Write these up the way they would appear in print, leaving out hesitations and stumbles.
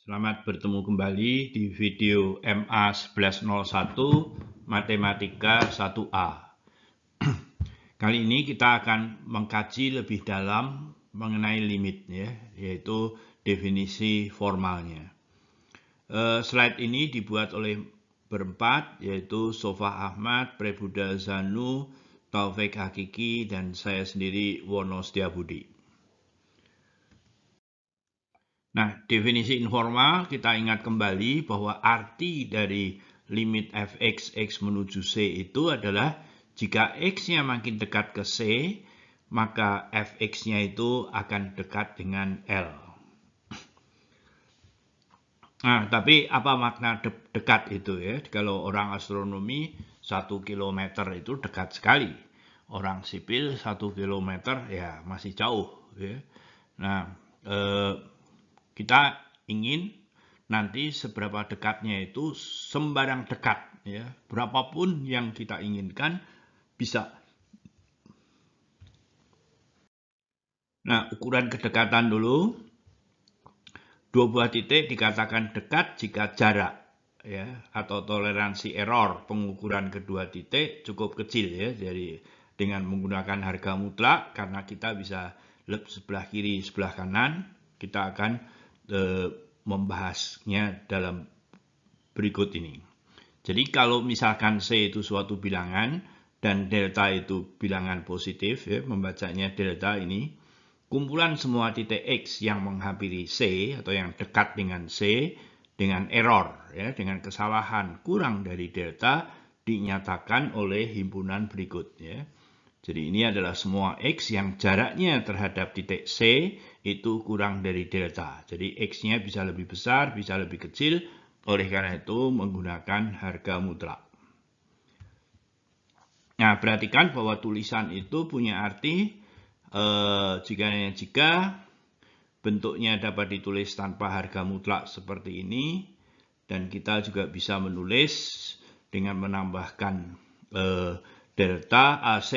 Selamat bertemu kembali di video MA 1101 Matematika 1A. Kali ini kita akan mengkaji lebih dalam mengenai limit, yaitu definisi formalnya. Slide ini dibuat oleh berempat, yaitu Sofa Ahmad, Prebuda Zanu, Taufik Hakiki, dan saya sendiri Wono Setiabudi. Nah, definisi informal kita ingat kembali bahwa arti dari limit fx x menuju c itu adalah jika x-nya makin dekat ke c, maka fx-nya itu akan dekat dengan L. Nah, tapi apa makna dekat itu ya? Kalau orang astronomi 1 km itu dekat sekali. Orang sipil 1 km ya masih jauh ya. Nah, kita ingin nanti seberapa dekatnya itu sembarang dekat ya, berapapun yang kita inginkan bisa. Nah, ukuran kedekatan dulu. Dua buah titik dikatakan dekat jika jarak ya atau toleransi error pengukuran kedua titik cukup kecil ya. Jadi dengan menggunakan harga mutlak, karena kita bisa sebelah kiri sebelah kanan, kita akan membahasnya dalam berikut ini. Jadi kalau misalkan C itu suatu bilangan dan delta itu bilangan positif ya, membacanya delta ini, kumpulan semua titik X yang menghampiri C atau yang dekat dengan C dengan error ya, dengan kesalahan kurang dari delta dinyatakan oleh himpunan berikut ya. Jadi ini adalah semua X yang jaraknya terhadap titik C itu kurang dari delta. Jadi X-nya bisa lebih besar, bisa lebih kecil, oleh karena itu menggunakan harga mutlak. Nah, perhatikan bahwa tulisan itu punya arti jika bentuknya dapat ditulis tanpa harga mutlak seperti ini, dan kita juga bisa menulis dengan menambahkan delta AC,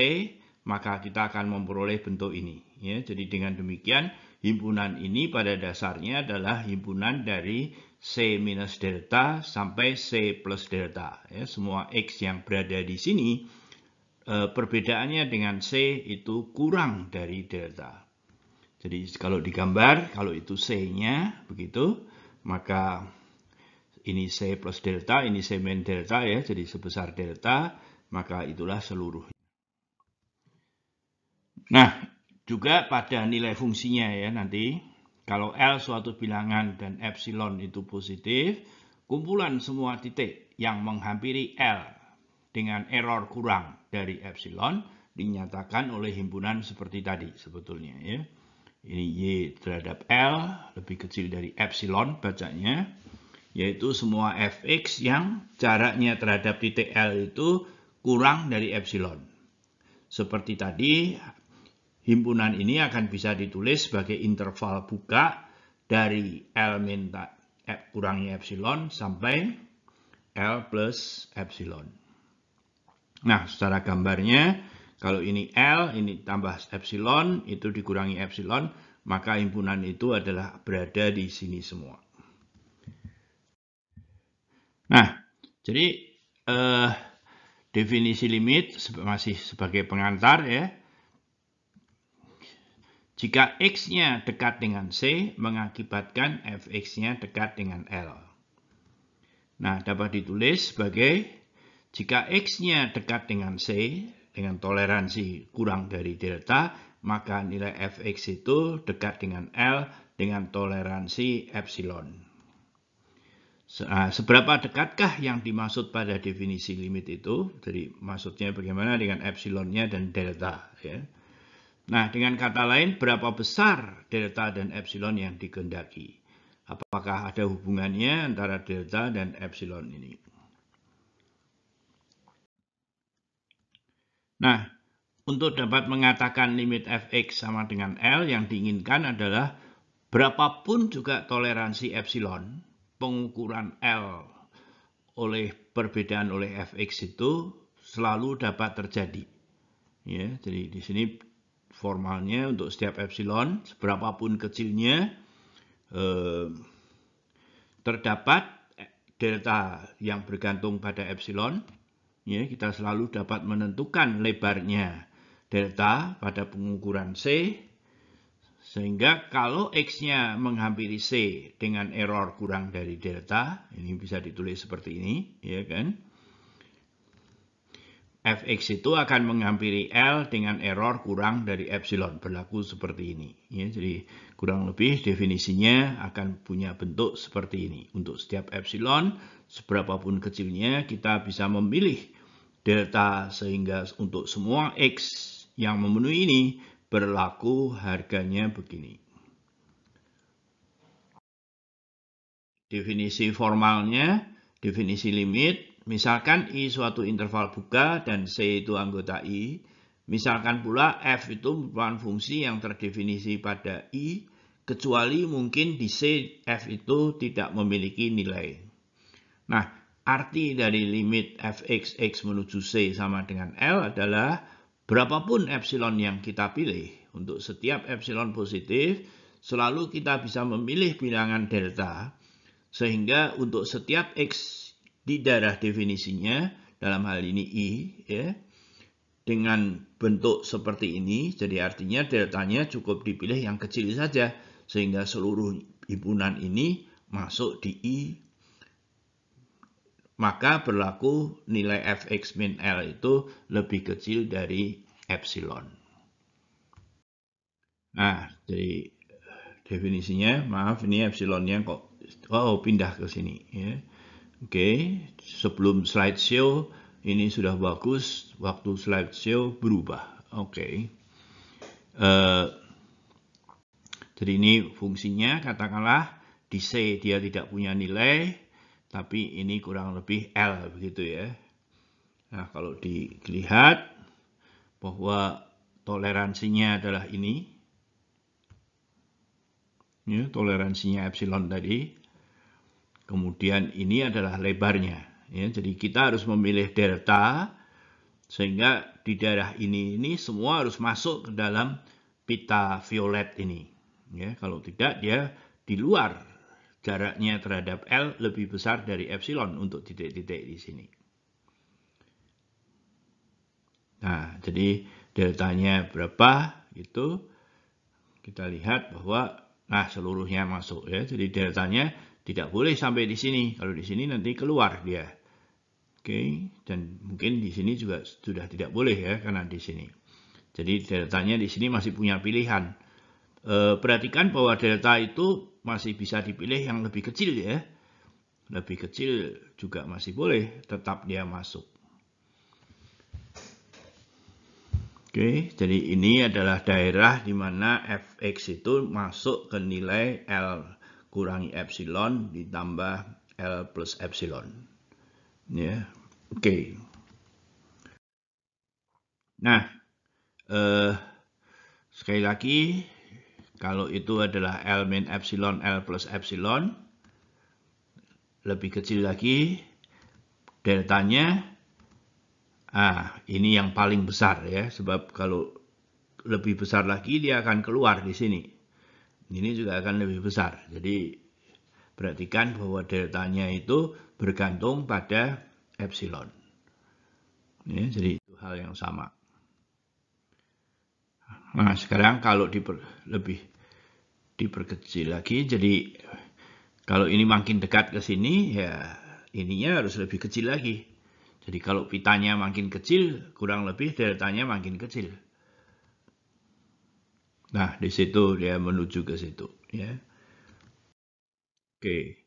maka kita akan memperoleh bentuk ini ya. Jadi dengan demikian himpunan ini pada dasarnya adalah himpunan dari C minus delta sampai C plus delta ya. Semua X yang berada di sini perbedaannya dengan C itu kurang dari delta. Jadi kalau digambar, kalau itu C-nya begitu, maka ini C plus delta, ini C min delta ya, jadi sebesar delta, maka itulah seluruhnya. Nah, juga pada nilai fungsinya ya nanti, kalau L suatu bilangan dan epsilon itu positif, kumpulan semua titik yang menghampiri L dengan error kurang dari epsilon dinyatakan oleh himpunan seperti tadi sebetulnya ya. Ini Y terhadap L lebih kecil dari epsilon bacanya, yaitu semua fx yang jaraknya terhadap titik L itu kurang dari epsilon. Seperti tadi, himpunan ini akan bisa ditulis sebagai interval buka dari L min kurangnya epsilon sampai L plus epsilon. Nah, secara gambarnya, kalau ini L, ini tambah epsilon, itu dikurangi epsilon, maka himpunan itu adalah berada di sini semua. Nah, jadi definisi limit masih sebagai pengantar ya. Jika X-nya dekat dengan C, mengakibatkan Fx-nya dekat dengan L. Nah, dapat ditulis sebagai jika X-nya dekat dengan C, dengan toleransi kurang dari delta, maka nilai Fx itu dekat dengan L dengan toleransi epsilon. Seberapa dekatkah yang dimaksud pada definisi limit itu? Jadi maksudnya bagaimana dengan epsilonnya dan delta ya. Nah, dengan kata lain, berapa besar delta dan epsilon yang dikehendaki? Apakah ada hubungannya antara delta dan epsilon ini? Nah, untuk dapat mengatakan limit fx sama dengan L, yang diinginkan adalah berapapun juga toleransi epsilon, pengukuran L oleh perbedaan oleh fx itu selalu dapat terjadi. Ya, jadi di sini formalnya untuk setiap epsilon, seberapapun kecilnya, terdapat delta yang bergantung pada epsilon, ya, kita selalu dapat menentukan lebarnya delta pada pengukuran C, sehingga kalau X-nya menghampiri C dengan error kurang dari delta, ini bisa ditulis seperti ini, ya kan? Fx itu akan menghampiri L dengan error kurang dari epsilon, berlaku seperti ini. Ya, jadi kurang lebih definisinya akan punya bentuk seperti ini. Untuk setiap epsilon, seberapapun kecilnya, kita bisa memilih delta sehingga untuk semua X yang memenuhi ini, berlaku harganya begini. Definisi formalnya, definisi limit, misalkan I suatu interval buka dan C itu anggota I. Misalkan pula F itu merupakan fungsi yang terdefinisi pada I, kecuali mungkin di C F itu tidak memiliki nilai. Nah, arti dari limit Fx x menuju C sama dengan L adalah berapapun epsilon yang kita pilih. Untuk setiap epsilon positif, selalu kita bisa memilih bilangan delta, sehingga untuk setiap X di daerah definisinya, dalam hal ini I, ya, dengan bentuk seperti ini, jadi artinya deltanya cukup dipilih yang kecil saja, sehingga seluruh himpunan ini masuk di I, maka berlaku nilai Fx min L itu lebih kecil dari epsilon. Nah, jadi definisinya, maaf ini epsilonnya kok, pindah ke sini, ya. Oke, sebelum slideshow ini sudah bagus, waktu slideshow berubah. Oke. Jadi ini fungsinya, katakanlah di C dia tidak punya nilai, tapi ini kurang lebih L begitu ya. Nah, kalau dilihat bahwa toleransinya adalah ini, ya, toleransinya epsilon tadi. Kemudian ini adalah lebarnya. Ya, jadi kita harus memilih delta, sehingga di daerah ini semua harus masuk ke dalam pita violet ini. Ya, kalau tidak dia di luar, jaraknya terhadap L lebih besar dari epsilon untuk titik-titik di sini. Nah, jadi deltanya berapa gitu. Kita lihat bahwa seluruhnya masuk ya. Jadi deltanya tidak boleh sampai di sini. Kalau di sini nanti keluar dia. Oke, dan mungkin di sini juga sudah tidak boleh ya, karena di sini. Jadi deltanya di sini masih punya pilihan. Perhatikan bahwa delta itu masih bisa dipilih yang lebih kecil ya. Lebih kecil juga masih boleh, tetap dia masuk. Oke, jadi ini adalah daerah di mana Fx itu masuk ke nilai L kurangi epsilon ditambah L plus epsilon. Ya, oke. Nah, sekali lagi, kalau itu adalah L min epsilon, L plus epsilon, lebih kecil lagi, deltanya, ini yang paling besar ya, sebab kalau lebih besar lagi dia akan keluar di sini. Ini juga akan lebih besar. Jadi perhatikan bahwa deltanya itu bergantung pada epsilon. Ya, jadi itu hal yang sama. Nah, sekarang kalau lebih diperkecil lagi, jadi kalau ini makin dekat ke sini, ya ininya harus lebih kecil lagi. Jadi kalau pitanya makin kecil, kurang lebih deltanya makin kecil. Nah, di situ dia menuju ke situ, ya. Oke.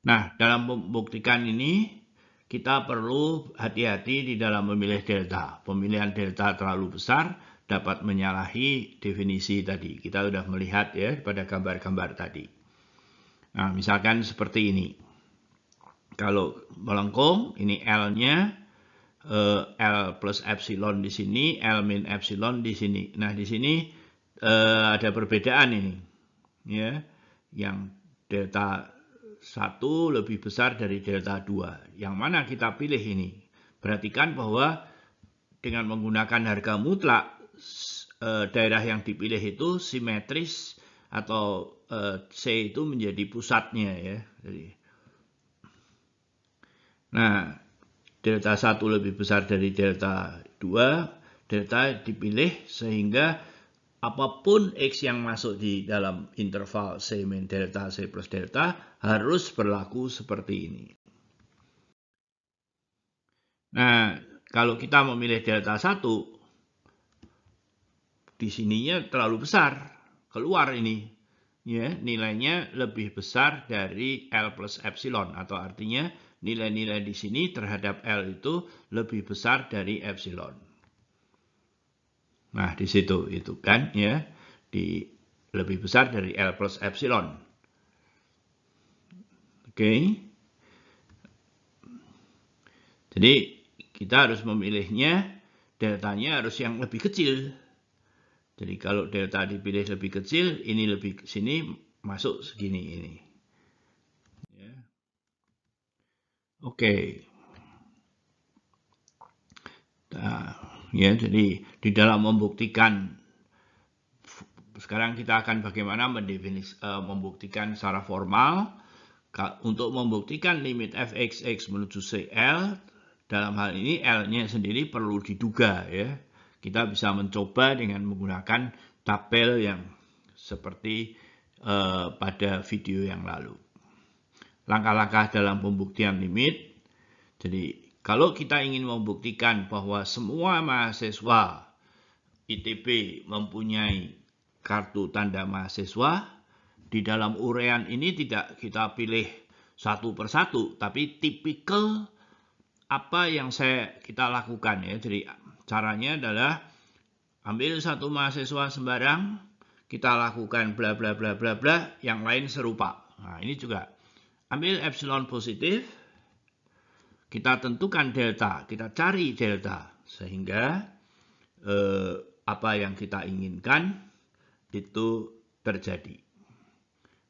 Nah, dalam membuktikan ini, kita perlu hati-hati di dalam memilih delta. Pemilihan delta terlalu besar dapat menyalahi definisi tadi. Kita sudah melihat ya pada gambar-gambar tadi. Nah, misalkan seperti ini. Kalau melengkung, ini L-nya, L plus epsilon di sini, L min epsilon di sini. Nah, di sini ada perbedaan ini, ya, yang delta 1 lebih besar dari delta 2. Yang mana kita pilih ini? Perhatikan bahwa dengan menggunakan harga mutlak, daerah yang dipilih itu simetris atau C itu menjadi pusatnya ya. Jadi Nah, delta 1 lebih besar dari delta 2, delta dipilih sehingga apapun X yang masuk di dalam interval C min delta, C plus delta harus berlaku seperti ini. Nah, kalau kita memilih delta 1, di sininya terlalu besar, keluar ini. Ya, nilainya lebih besar dari L plus epsilon, atau artinya nilai-nilai di sini terhadap L itu lebih besar dari epsilon. Nah, di situ itu kan ya, lebih besar dari L plus epsilon. Oke. Jadi kita harus memilihnya, deltanya harus yang lebih kecil. Jadi kalau delta dipilih lebih kecil, ini lebih sini masuk segini ini. Ya. Oke. Nah, ya, jadi di dalam membuktikan, sekarang kita akan bagaimana membuktikan secara formal. Untuk membuktikan limit fx menuju CL, dalam hal ini L-nya sendiri perlu diduga ya. Kita bisa mencoba dengan menggunakan tabel yang seperti pada video yang lalu. Langkah-langkah dalam pembuktian limit. Jadi kalau kita ingin membuktikan bahwa semua mahasiswa ITB mempunyai kartu tanda mahasiswa, di dalam uraian ini tidak kita pilih satu persatu, tapi tipikal apa yang kita lakukan ya. Jadi caranya adalah ambil satu mahasiswa sembarang, kita lakukan bla bla bla bla bla, yang lain serupa. Nah, ini juga ambil epsilon positif, kita tentukan delta, kita cari delta sehingga apa yang kita inginkan itu terjadi.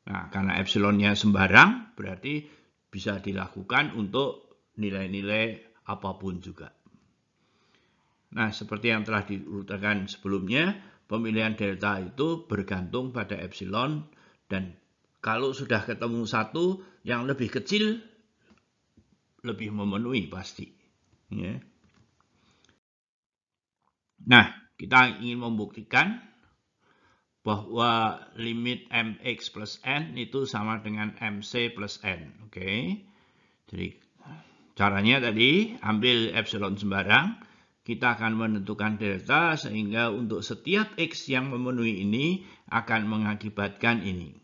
Nah, karena epsilonnya sembarang, berarti bisa dilakukan untuk nilai-nilai apapun juga. Nah, seperti yang telah diurutkan sebelumnya, pemilihan delta itu bergantung pada epsilon, dan kalau sudah ketemu satu yang lebih kecil, lebih memenuhi pasti. Ya. Nah, kita ingin membuktikan bahwa limit mx plus n itu sama dengan mc plus n. Oke. Jadi caranya tadi ambil epsilon sembarang, kita akan menentukan delta sehingga untuk setiap x yang memenuhi ini akan mengakibatkan ini.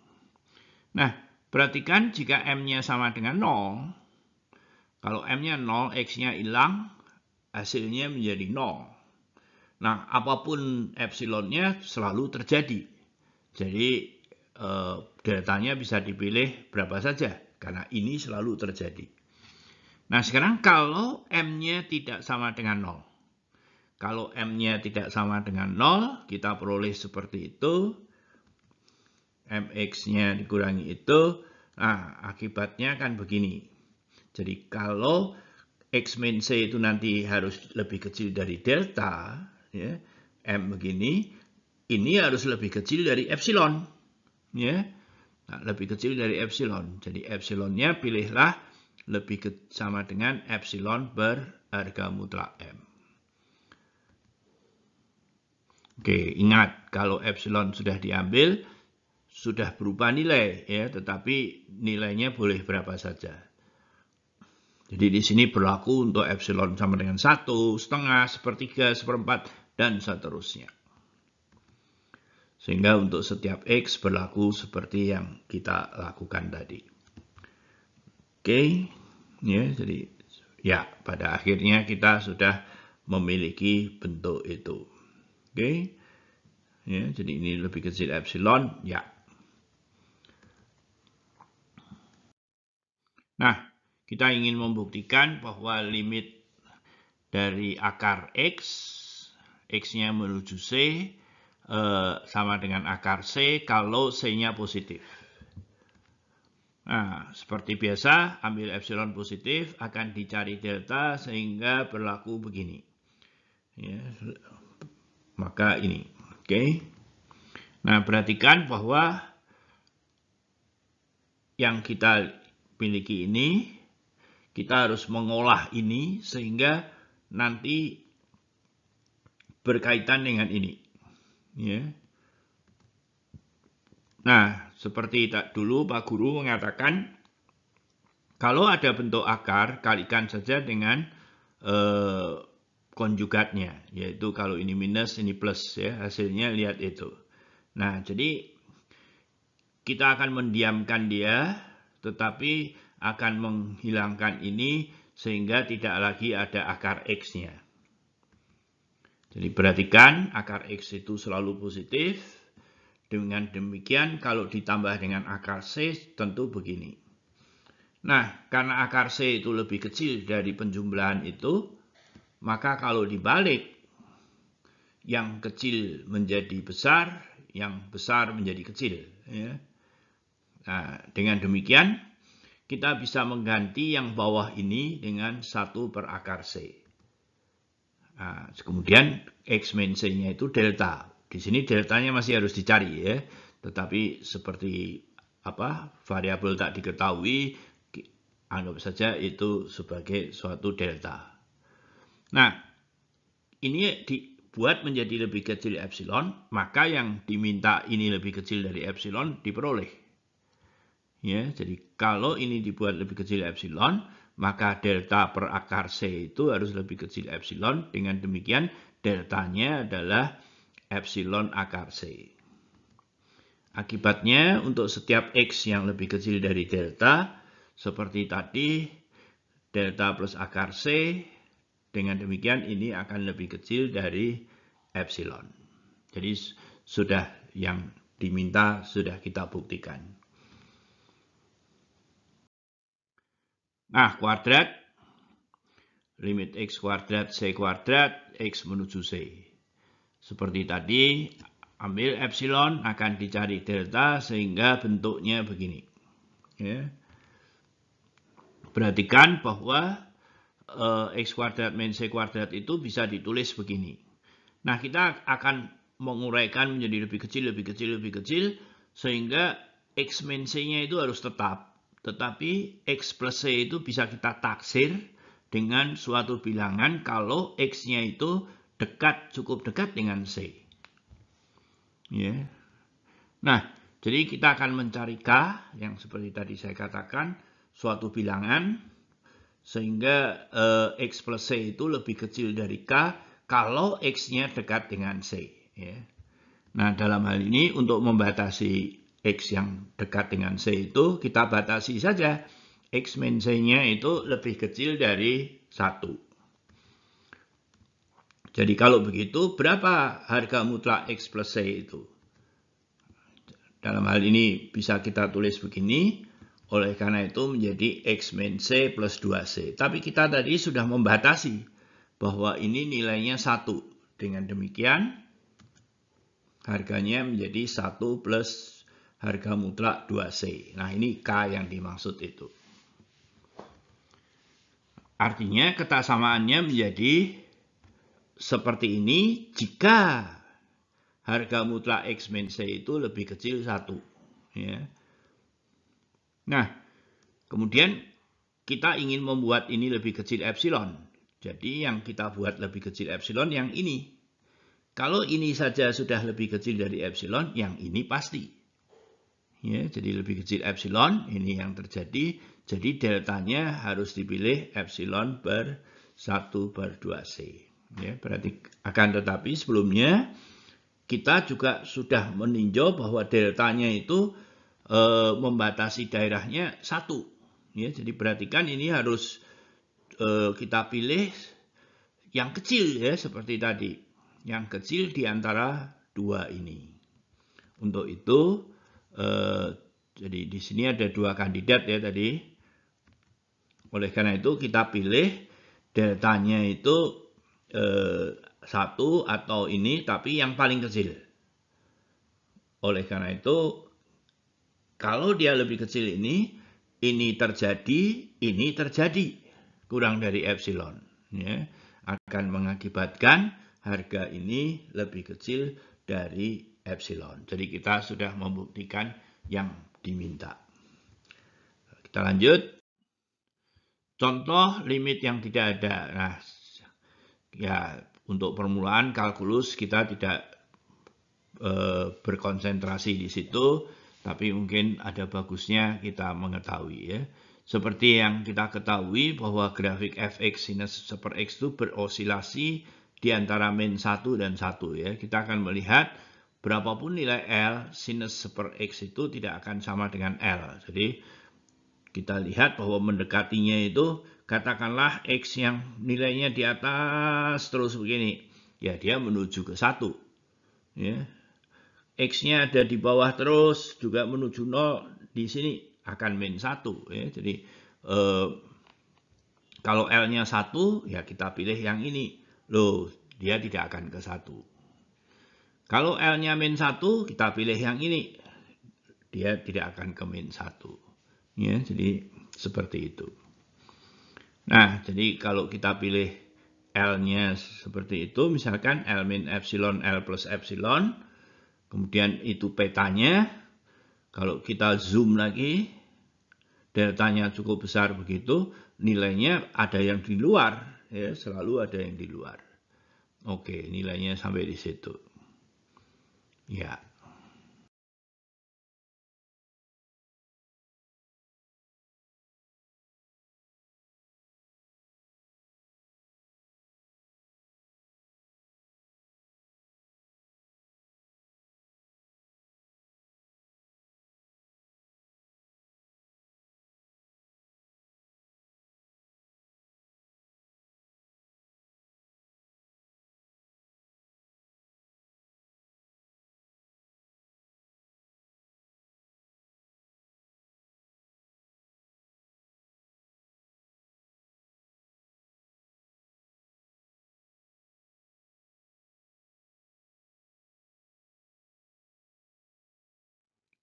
Nah, perhatikan jika m-nya sama dengan 0, kalau m-nya 0, x-nya hilang, hasilnya menjadi 0. Nah, apapun epsilonnya selalu terjadi. Jadi, deltanya bisa dipilih berapa saja, karena ini selalu terjadi. Nah, sekarang kalau M-nya tidak sama dengan 0. Kalau M-nya tidak sama dengan 0, kita peroleh seperti itu. Mx-nya dikurangi itu. Nah, akibatnya kan begini. Jadi, kalau X min C itu nanti harus lebih kecil dari delta, ya, M begini, ini harus lebih kecil dari epsilon, ya, nah, lebih kecil dari epsilon. Jadi epsilonnya pilihlah lebih sama dengan epsilon berharga mutlak M. Oke, ingat kalau epsilon sudah diambil, sudah berubah nilai, ya, tetapi nilainya boleh berapa saja. Jadi di sini berlaku untuk epsilon sama dengan 1, setengah, sepertiga, seperempat, dan seterusnya. Sehingga untuk setiap X berlaku seperti yang kita lakukan tadi. Oke, ya, jadi ya pada akhirnya kita sudah memiliki bentuk itu. Oke, ya, jadi ini lebih kecil epsilon, ya. Nah, kita ingin membuktikan bahwa limit dari akar X, X-nya menuju C, sama dengan akar C kalau C-nya positif. Nah, seperti biasa, ambil epsilon positif, akan dicari delta sehingga berlaku begini. Ya, maka ini, oke. Nah, perhatikan bahwa yang kita miliki ini, kita harus mengolah ini sehingga nanti berkaitan dengan ini. Ya. Nah, seperti dulu Pak Guru mengatakan, kalau ada bentuk akar, kalikan saja dengan konjugatnya, yaitu kalau ini minus, ini plus, ya, hasilnya lihat itu. Nah, jadi kita akan mendiamkan dia, tetapi akan menghilangkan ini sehingga tidak lagi ada akar X-nya. Jadi perhatikan, akar X itu selalu positif. Dengan demikian, kalau ditambah dengan akar C, tentu begini. Nah, karena akar C itu lebih kecil dari penjumlahan itu, maka kalau dibalik, yang kecil menjadi besar, yang besar menjadi kecil. Ya. Nah, dengan demikian, kita bisa mengganti yang bawah ini dengan 1 per akar C. Nah, kemudian X min C-nya itu delta. Di sini deltanya masih harus dicari, ya. Tetapi seperti variabel tak diketahui, anggap saja itu sebagai suatu delta. Nah, ini dibuat menjadi lebih kecil epsilon, maka yang diminta ini lebih kecil dari epsilon diperoleh. Ya, jadi kalau ini dibuat lebih kecil epsilon, maka delta per akar C itu harus lebih kecil epsilon. Dengan demikian, deltanya adalah epsilon akar C. Akibatnya, untuk setiap X yang lebih kecil dari delta, seperti tadi, delta plus akar C, dengan demikian ini akan lebih kecil dari epsilon. Jadi sudah yang diminta sudah kita buktikan. Nah, kuadrat, limit X kuadrat C kuadrat, X menuju C. Seperti tadi, ambil epsilon, akan dicari delta sehingga bentuknya begini. Ya. Perhatikan bahwa X kuadrat min C kuadrat itu bisa ditulis begini. Nah, kita akan menguraikan menjadi lebih kecil, sehingga X min C-nya itu harus tetap. Tetapi X plus C itu bisa kita taksir dengan suatu bilangan kalau X-nya itu cukup dekat dengan C. Ya. Nah, jadi kita akan mencari K, yang seperti tadi saya katakan, suatu bilangan, sehingga X plus C itu lebih kecil dari K kalau X-nya dekat dengan C. Ya. Nah, dalam hal ini untuk membatasi X yang dekat dengan C itu, kita batasi saja. X min C-nya itu lebih kecil dari 1. Jadi kalau begitu, berapa harga mutlak X plus C itu? Dalam hal ini bisa kita tulis begini, oleh karena itu menjadi X min C plus 2C. Tapi kita tadi sudah membatasi bahwa ini nilainya 1. Dengan demikian, harganya menjadi 1 plus harga mutlak 2C. Nah, ini K yang dimaksud itu. Artinya ketasamaannya menjadi seperti ini jika harga mutlak X min C itu lebih kecil 1. Ya. Nah, kemudian kita ingin membuat ini lebih kecil epsilon. Jadi yang kita buat lebih kecil epsilon yang ini. Kalau ini saja sudah lebih kecil dari epsilon, yang ini pasti. Ya, jadi lebih kecil epsilon, ini yang terjadi. Jadi deltanya harus dipilih epsilon per 1 per 2C. Ya, berarti akan tetapi sebelumnya kita juga sudah meninjau bahwa deltanya itu membatasi daerahnya 1. Ya, jadi perhatikan ini harus kita pilih yang kecil, ya, seperti tadi. Yang kecil di antara 2 ini. Untuk itu, jadi di sini ada 2 kandidat, ya, tadi. Oleh karena itu kita pilih deltanya itu 1 atau ini, tapi yang paling kecil. Oleh karena itu, kalau dia lebih kecil ini terjadi, kurang dari epsilon. Ya, akan mengakibatkan harga ini lebih kecil dari epsilon. Jadi kita sudah membuktikan yang diminta. Kita lanjut. Contoh limit yang tidak ada. Nah, ya untuk permulaan kalkulus kita tidak berkonsentrasi di situ, tapi mungkin ada bagusnya kita mengetahui ya. Seperti yang kita ketahui bahwa grafik fx sinus 1/x itu berosilasi di antara min 1 dan 1 ya. Kita akan melihat berapapun nilai L, sinus 1/x itu tidak akan sama dengan L. Jadi kita lihat bahwa mendekatinya itu katakanlah X yang nilainya di atas terus begini. Ya dia menuju ke 1. Ya. X-nya ada di bawah terus juga menuju 0 di sini akan min 1 ya. Jadi kalau L-nya 1 ya kita pilih yang ini. Loh, dia tidak akan ke 1. Kalau L-nya min 1 kita pilih yang ini. Dia tidak akan ke min 1. Ya, jadi seperti itu. Nah, jadi kalau kita pilih L-nya seperti itu, misalkan L min epsilon L plus epsilon, kemudian itu petanya, kalau kita zoom lagi, deltanya cukup besar begitu, nilainya ada yang di luar, ya selalu ada yang di luar. Oke, nilainya sampai di situ. Ya.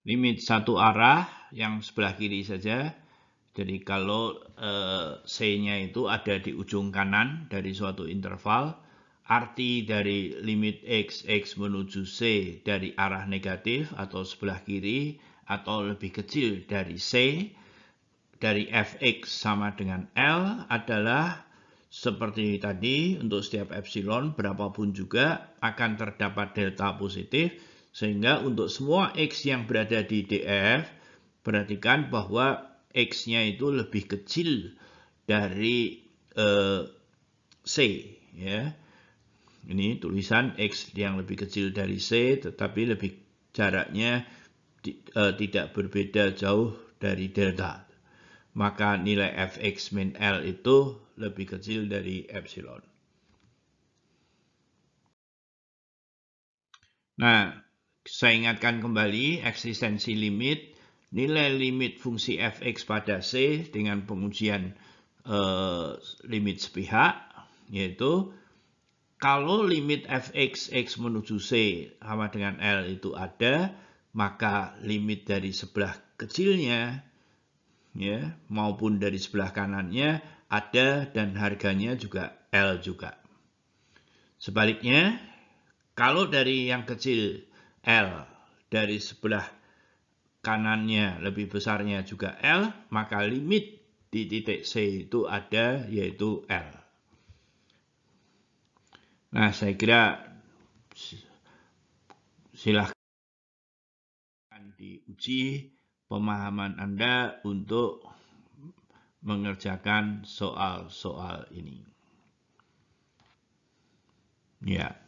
Limit satu arah yang sebelah kiri saja. Jadi kalau C-nya itu ada di ujung kanan dari suatu interval, arti dari limit X menuju C dari arah negatif atau sebelah kiri atau lebih kecil dari C, dari Fx sama dengan L adalah seperti tadi untuk setiap epsilon berapapun juga akan terdapat delta positif. Sehingga untuk semua X yang berada di DF, perhatikan bahwa X-nya itu lebih kecil dari C. Ya. Ini tulisan X yang lebih kecil dari C, tetapi lebih jaraknya tidak berbeda jauh dari delta. Maka nilai Fx min L itu lebih kecil dari epsilon. Nah, saya ingatkan kembali eksistensi limit, nilai limit fungsi fx pada C dengan pengujian limit sepihak, yaitu kalau limit fx x menuju C sama dengan L itu ada, maka limit dari sebelah kecilnya ya, maupun dari sebelah kanannya ada dan harganya juga L juga. Sebaliknya, kalau dari yang kecil L, dari sebelah kanannya lebih besarnya juga L, maka limit di titik C itu ada, yaitu L. Nah, saya kira silahkan diuji pemahaman Anda untuk mengerjakan soal-soal ini. Ya.